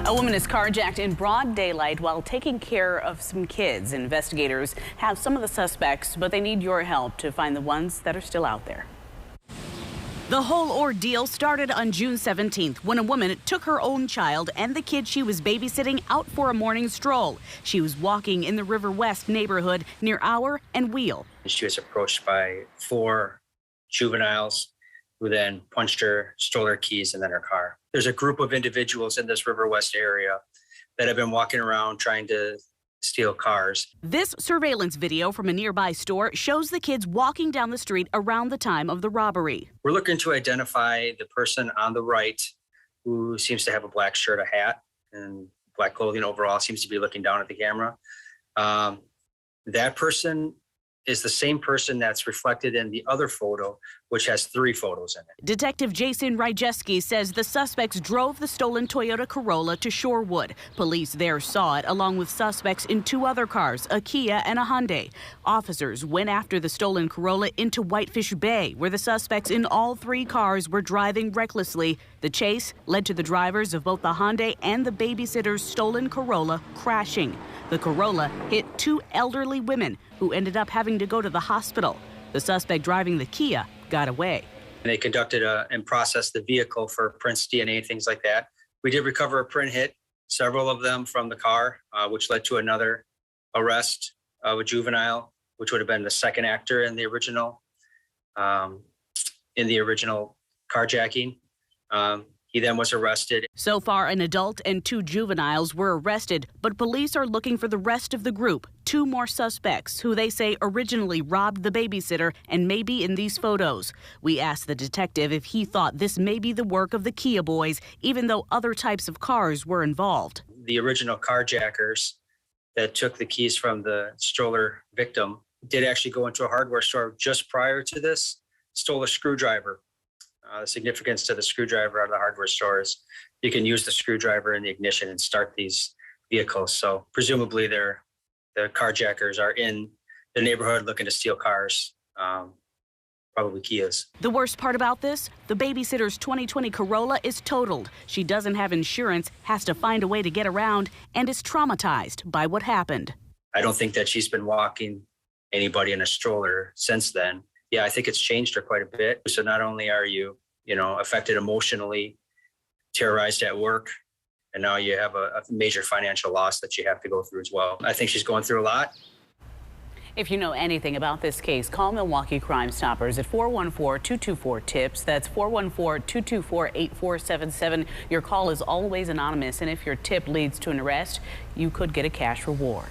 A woman is carjacked in broad daylight while taking care of some kids. Investigators have some of the suspects, but they need your help to find the ones that are still out there. The whole ordeal started on June 17th when a woman took her own child and the kid she was babysitting out for a morning stroll. She was walking in the Riverwest neighborhood near Hour and Wheel. She was approached by 4 juveniles who then punched her, stole her keys, and then her car. There's a group of individuals in this Riverwest area that have been walking around trying to steal cars. This surveillance video from a nearby store shows the kids walking down the street around the time of the robbery. We're looking to identify the person on the right who seems to have a black shirt, a hat, and black clothing overall, seems to be looking down at the camera. That person is the same person that's reflected in the other photo, which has 3 photos in it. Detective Jason Ryjeski says the suspects drove the stolen Toyota Corolla to Shorewood. Police there saw it along with suspects in 2 other cars, a Kia and a Hyundai. Officers went after the stolen Corolla into Whitefish Bay, where the suspects in all 3 cars were driving recklessly. The chase led to the drivers of both the Hyundai and the babysitter's stolen Corolla crashing. The Corolla hit 2 elderly women who ended up having to go to the hospital. The suspect driving the Kia got away. They conducted and processed the vehicle for prints, DNA, things like that. We did recover a print hit, several of them from the car, which led to another arrest of a juvenile, which would have been the second actor in the original carjacking. He then was arrested. So far, an adult and 2 juveniles were arrested, but police are looking for the rest of the group, 2 more suspects who they say originally robbed the babysitter and may be in these photos. We asked the detective if he thought this may be the work of the Kia boys, even though other types of cars were involved. The original carjackers that took the keys from the stroller victim did actually go into a hardware store just prior to this, stole a screwdriver. The significance to the screwdriver out of the hardware store is you can use the screwdriver in the ignition and start these vehicles. So presumably the carjackers are in the neighborhood looking to steal cars, probably Kias. The worst part about this, the babysitter's 2020 Corolla is totaled. She doesn't have insurance, has to find a way to get around, and is traumatized by what happened. I don't think that she's been walking anybody in a stroller since then. Yeah, I think it's changed her quite a bit. So not only are you, affected emotionally, terrorized at work, and now you have a major financial loss that you have to go through as well. I think she's going through a lot. If you know anything about this case, call Milwaukee Crime Stoppers at 414-224-TIPS. That's 414-224-8477. Your call is always anonymous, and if your tip leads to an arrest, you could get a cash reward.